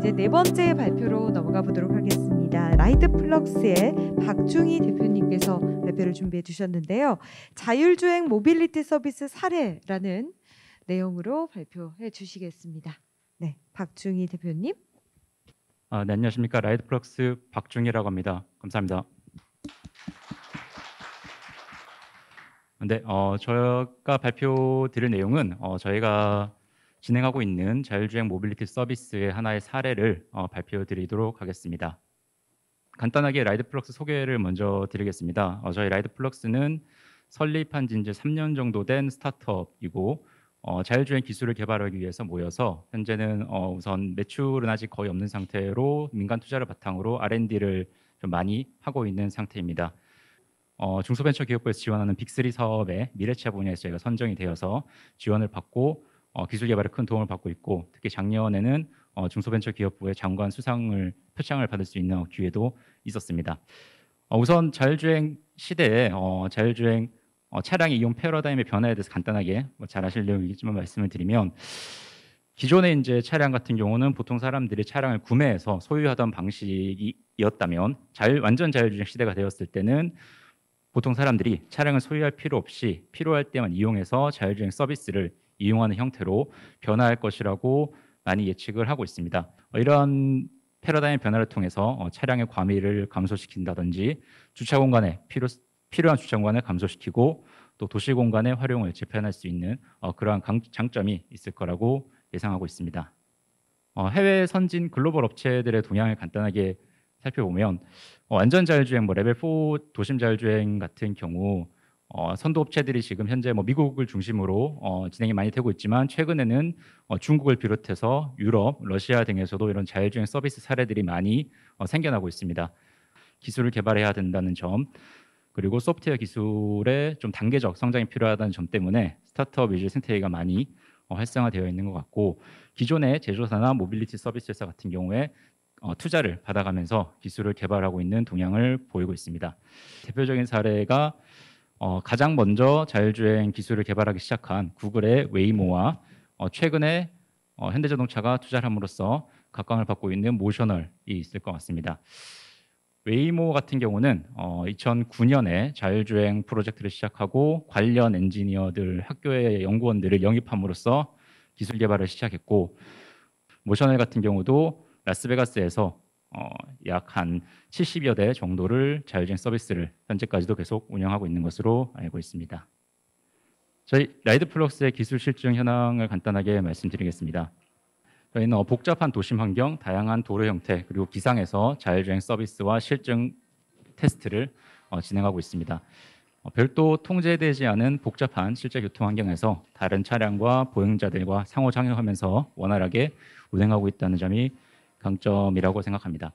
이제 네 번째 발표로 넘어가 보도록 하겠습니다. 라이트플럭스의 박중희 대표님께서 발표를 준비해 주셨는데요. 자율주행 모빌리티 서비스 사례라는 내용으로 발표해 주시겠습니다. 네, 박중희 대표님. 네, 안녕하십니까. 라이트플럭스 박중희라고 합니다. 감사합니다. 네, 저희가 발표드릴 내용은 저희가 진행하고 있는 자율주행 모빌리티 서비스의 하나의 사례를 발표드리도록 하겠습니다. 간단하게 라이트플럭스 소개를 먼저 드리겠습니다. 저희 라이트플럭스는 설립한 지 이제 3년 정도 된 스타트업이고 자율주행 기술을 개발하기 위해서 모여서 현재는 우선 매출은 아직 거의 없는 상태로 민간 투자를 바탕으로 R&D를 좀 많이 하고 있는 상태입니다. 중소벤처기업부에서 지원하는 빅3 사업의 미래차 분야에서 저희가 선정이 되어서 지원을 받고 기술 개발에 큰 도움을 받고 있고, 특히 작년에는 중소벤처기업부의 장관 표창을 받을 수 있는 기회도 있었습니다. 우선 자율주행 시대에 자율주행 차량의 이용 패러다임의 변화에 대해서 간단하게 잘 아실 내용이겠지만 말씀을 드리면, 기존의 이제 차량 같은 경우는 보통 사람들이 차량을 구매해서 소유하던 방식이었다면 완전 자율주행 시대가 되었을 때는 보통 사람들이 차량을 소유할 필요 없이 필요할 때만 이용해서 자율주행 서비스를 이용하는 형태로 변화할 것이라고 많이 예측을 하고 있습니다. 이런 패러다임 변화를 통해서 차량의 과밀을 감소시킨다든지 주차 공간에 필요한 주차 공간을 감소시키고 또 도시 공간의 활용을 재편할 수 있는 그러한 장점이 있을 거라고 예상하고 있습니다. 해외 선진 글로벌 업체들의 동향을 간단하게 살펴보면 완전 자율주행, 레벨 4 도심 자율주행 같은 경우 선도 업체들이 지금 현재 미국을 중심으로 진행이 많이 되고 있지만, 최근에는 중국을 비롯해서 유럽, 러시아 등에서도 이런 자율주행 서비스 사례들이 많이 생겨나고 있습니다. 기술을 개발해야 된다는 점, 그리고 소프트웨어 기술의 좀 단계적 성장이 필요하다는 점 때문에 스타트업 위주 생태계가 많이 활성화되어 있는 것 같고, 기존의 제조사나 모빌리티 서비스 회사 같은 경우에 투자를 받아가면서 기술을 개발하고 있는 동향을 보이고 있습니다. 대표적인 사례가 가장 먼저 자율주행 기술을 개발하기 시작한 구글의 웨이모와 최근에 현대자동차가 투자를 함으로써 각광을 받고 있는 모셔널이 있을 것 같습니다. 웨이모 같은 경우는 2009년에 자율주행 프로젝트를 시작하고 관련 엔지니어들, 학교의 연구원들을 영입함으로써 기술 개발을 시작했고, 모셔널 같은 경우도 라스베가스에서 약 한 70여 대 정도를 자율주행 서비스를 현재까지도 계속 운영하고 있는 것으로 알고 있습니다. 저희 라이트플럭스의 기술 실증 현황을 간단하게 말씀드리겠습니다. 저희는 복잡한 도심 환경, 다양한 도로 형태, 그리고 기상에서 자율주행 서비스와 실증 테스트를 진행하고 있습니다. 별도 통제되지 않은 복잡한 실제 교통 환경에서 다른 차량과 보행자들과 상호작용하면서 원활하게 운행하고 있다는 점이 강점이라고 생각합니다.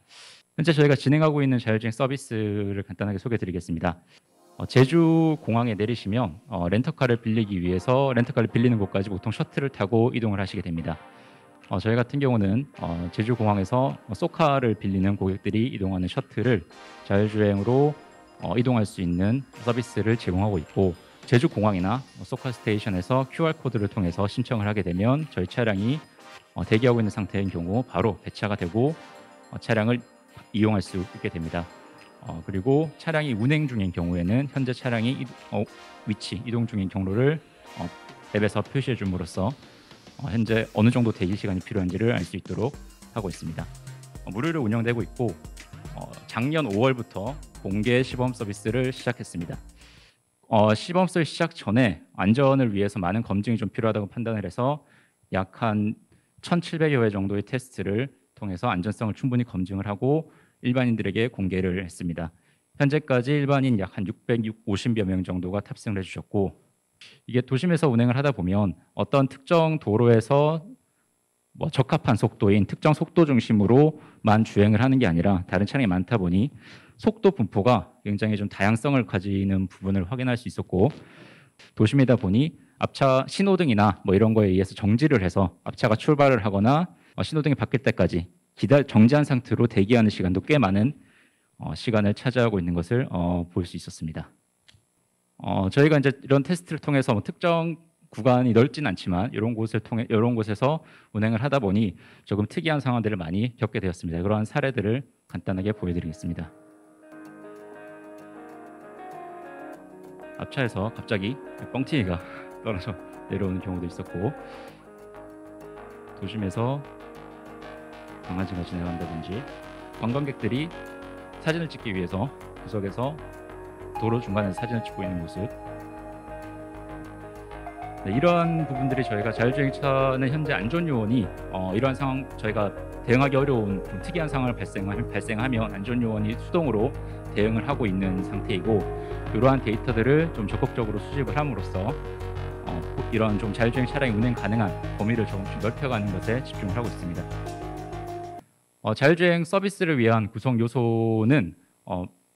현재 저희가 진행하고 있는 자율주행 서비스를 간단하게 소개해드리겠습니다. 제주 공항에 내리시면 렌터카를 빌리기 위해서 렌터카를 빌리는 곳까지 보통 셔틀을 타고 이동을 하시게 됩니다. 저희 같은 경우는 제주 공항에서 쏘카를 빌리는 고객들이 이동하는 셔틀을 자율주행으로 이동할 수 있는 서비스를 제공하고 있고, 제주 공항이나 쏘카 스테이션에서 QR코드를 통해서 신청을 하게 되면 저희 차량이 대기하고 있는 상태인 경우 바로 배차가 되고 차량을 이용할 수 있게 됩니다. 그리고 차량이 운행 중인 경우에는 현재 차량이 이동 중인 경로를 앱에서 표시해 줌으로써 현재 어느 정도 대기 시간이 필요한지를 알 수 있도록 하고 있습니다. 무료로 운영되고 있고 작년 5월부터 공개 시범 서비스를 시작했습니다. 시범 서비스 시작 전에 안전을 위해서 많은 검증이 좀 필요하다고 판단을 해서 약 한 1,700여 회 정도의 테스트를 통해서 안전성을 충분히 검증을 하고 일반인들에게 공개를 했습니다. 현재까지 일반인 약 한 650여 명 정도가 탑승을 해주셨고, 이게 도심에서 운행을 하다 보면 어떤 특정 도로에서 적합한 속도인 특정 속도 중심으로만 주행을 하는 게 아니라 다른 차량이 많다 보니 속도 분포가 굉장히 좀 다양성을 가지는 부분을 확인할 수 있었고, 도심이다 보니 앞차 신호등이나 이런 거에 의해서 정지를 해서 앞차가 출발을 하거나 신호등이 바뀔 때까지 정지한 상태로 대기하는 시간도 꽤 많은 시간을 차지하고 있는 것을 볼 수 있었습니다. 저희가 이제 이런 테스트를 통해서 특정 구간이 넓진 않지만 이런 곳에서 운행을 하다 보니 조금 특이한 상황들을 많이 겪게 되었습니다. 그러한 사례들을 간단하게 보여드리겠습니다. 앞차에서 갑자기 뻥튀기가 떨어져 내려오는 경우도 있었고, 도심에서 강아지가 지나간다든지, 관광객들이 사진을 찍기 위해서 구석에서 도로 중간에서 사진을 찍고 있는 모습. 네, 이러한 부분들이 저희가 자율주행차는 현재 안전 요원이 이러한 상황, 저희가 대응하기 어려운 좀 특이한 상황을 발생하면 안전 요원이 수동으로 대응을 하고 있는 상태이고, 이러한 데이터들을 좀 적극적으로 수집을 함으로써 이런 좀 자율주행 차량이 운행 가능한 범위를 조금씩 넓혀가는 것에 집중을 하고 있습니다. 자율주행 서비스를 위한 구성 요소는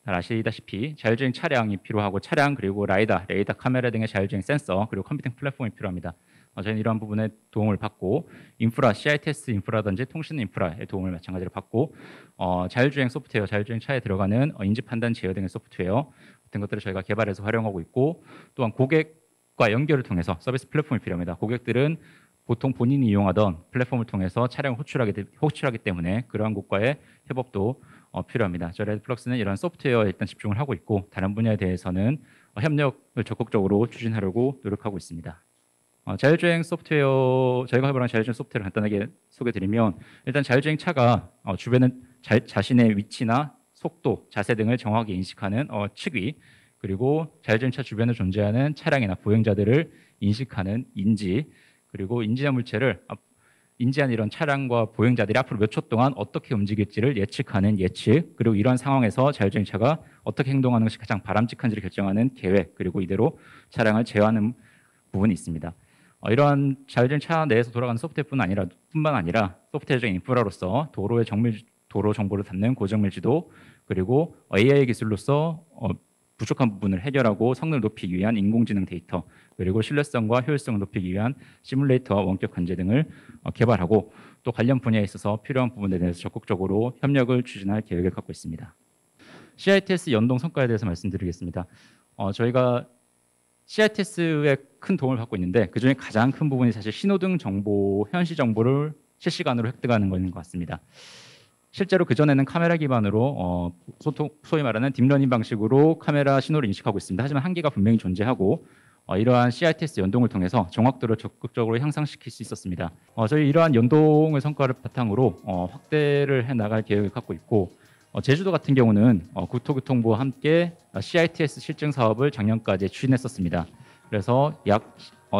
잘 아시다시피 자율주행 차량이 필요하고, 차량 그리고 레이더 카메라 등의 자율주행 센서, 그리고 컴퓨팅 플랫폼이 필요합니다. 저희는 이러한 부분에 도움을 받고, 인프라, CITS 인프라든지 통신 인프라의 도움을 마찬가지로 받고, 자율주행 소프트웨어, 자율주행 차에 들어가는 인지 판단 제어 등의 소프트웨어 같은 것들을 저희가 개발해서 활용하고 있고, 또한 고객과 연결을 통해서 서비스 플랫폼이 필요합니다. 고객들은 보통 본인이 이용하던 플랫폼을 통해서 차량을 호출하기 때문에 그러한 곳과의 협업도 필요합니다. 저희 레드플럭스는 이런 소프트웨어에 일단 집중을 하고 있고, 다른 분야에 대해서는 협력을 적극적으로 추진하려고 노력하고 있습니다. 자율주행 소프트웨어, 저희가 개발한 자율주행 소프트웨어를 간단하게 소개드리면, 일단 자율주행 차가 주변은 자신의 위치나 속도, 자세 등을 정확하게 인식하는 측위, 그리고 자율주행 차 주변에 존재하는 차량이나 보행자들을 인식하는 인지, 그리고 인지한 이런 차량과 보행자들이 앞으로 몇 초 동안 어떻게 움직일지를 예측하는 예측, 그리고 이러한 상황에서 자율주행 차가 어떻게 행동하는 것이 가장 바람직한지를 결정하는 계획, 그리고 이대로 차량을 제어하는 부분이 있습니다. 이러한 자율주행 차 내에서 돌아가는 소프트웨어뿐만 아니라 소프트웨어적인 인프라로서 도로 정보를 담는 고정밀 지도, 그리고 AI 기술로서 부족한 부분을 해결하고 성능을 높이기 위한 인공지능 데이터, 그리고 신뢰성과 효율성을 높이기 위한 시뮬레이터와 원격 관제 등을 개발하고, 또 관련 분야에 있어서 필요한 부분에 대해서 적극적으로 협력을 추진할 계획을 갖고 있습니다. CITS 연동 성과에 대해서 말씀드리겠습니다. 저희가 CITS에 큰 도움을 받고 있는데, 그중에 가장 큰 부분이 사실 신호등 정보, 현시 정보를 실시간으로 획득하는 것인 것 같습니다. 실제로 그전에는 카메라 기반으로 소위 말하는 딥러닝 방식으로 카메라 신호를 인식하고 있습니다. 하지만 한계가 분명히 존재하고, 이러한 CITS 연동을 통해서 정확도를 적극적으로 향상시킬 수 있었습니다. 저희 이러한 연동의 성과를 바탕으로 확대를 해나갈 계획을 갖고 있고, 제주도 같은 경우는 국토교통부와 함께 CITS 실증 사업을 작년까지 추진했었습니다. 그래서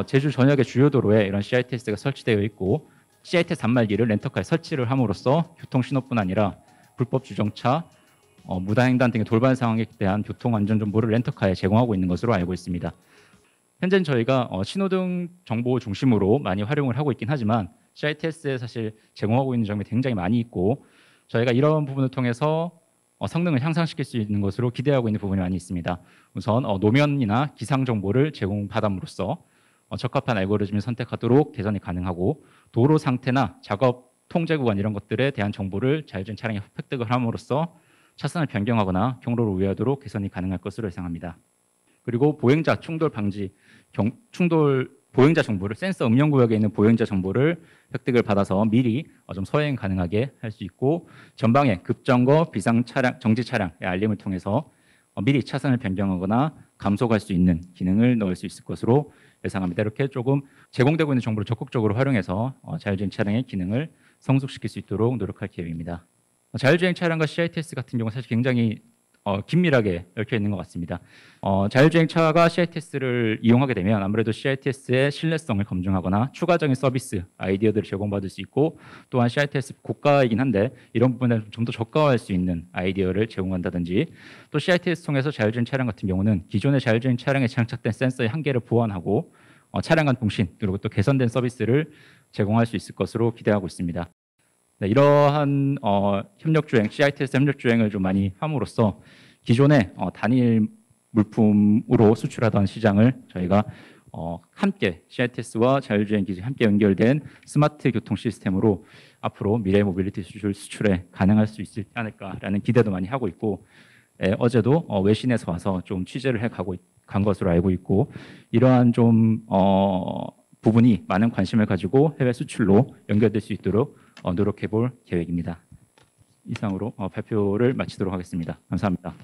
제주 전역의 주요 도로에 이런 CITS가 설치되어 있고, CITS 단말기를 렌터카에 설치를 함으로써 교통신호뿐 아니라 불법 주정차, 무단횡단 등의 돌발 상황에 대한 교통안전 정보를 렌터카에 제공하고 있는 것으로 알고 있습니다. 현재는 저희가 신호등 정보 중심으로 많이 활용을 하고 있긴 하지만, CITS에 사실 제공하고 있는 점이 굉장히 많이 있고, 저희가 이런 부분을 통해서 성능을 향상시킬 수 있는 것으로 기대하고 있는 부분이 많이 있습니다. 우선 노면이나 기상 정보를 제공받음으로써 적합한 알고리즘을 선택하도록 개선이 가능하고, 도로 상태나 작업 통제 구간 이런 것들에 대한 정보를 자율주행 차량에 획득을 함으로써 차선을 변경하거나 경로를 우회하도록 개선이 가능할 것으로 예상합니다. 그리고 보행자 충돌 방지, 보행자 정보를, 센서 음영 구역에 있는 보행자 정보를 획득을 받아서 미리 좀 서행 가능하게 할 수 있고, 전방에 급정거, 비상 차량, 정지 차량의 알림을 통해서 미리 차선을 변경하거나 감속할 수 있는 기능을 넣을 수 있을 것으로 예상합니다. 이렇게 조금 제공되고 있는 정보를 적극적으로 활용해서 자율주행 차량의 기능을 성숙시킬 수 있도록 노력할 계획입니다. 자율주행 차량과 CITS 같은 경우는 사실 굉장히 긴밀하게 얽혀 있는 것 같습니다. 자율주행 차가 CITS를 이용하게 되면 아무래도 CITS의 신뢰성을 검증하거나 추가적인 서비스 아이디어들을 제공받을 수 있고, 또한 CITS 고가이긴 한데 이런 부분에 좀 더 저가화할 수 있는 아이디어를 제공한다든지, 또 CITS 통해서 자율주행 차량 같은 경우는 기존의 자율주행 차량에 장착된 센서의 한계를 보완하고 차량 간 통신, 그리고 또 개선된 서비스를 제공할 수 있을 것으로 기대하고 있습니다. 네, 이러한 협력주행, CITS 협력주행을 좀 많이 함으로써 기존의 단일 물품으로 수출하던 시장을 저희가 함께 CITS와 자율주행 기술이 함께 연결된 스마트 교통 시스템으로 앞으로 미래 모빌리티 수출에 가능할 수 있지 않을까라는 기대도 많이 하고 있고, 어제도 외신에서 와서 좀 취재를 해가고 간 것으로 알고 있고 이러한 좀 부분이 많은 관심을 가지고 해외 수출로 연결될 수 있도록 노력해 볼 계획입니다. 이상으로 발표를 마치도록 하겠습니다. 감사합니다.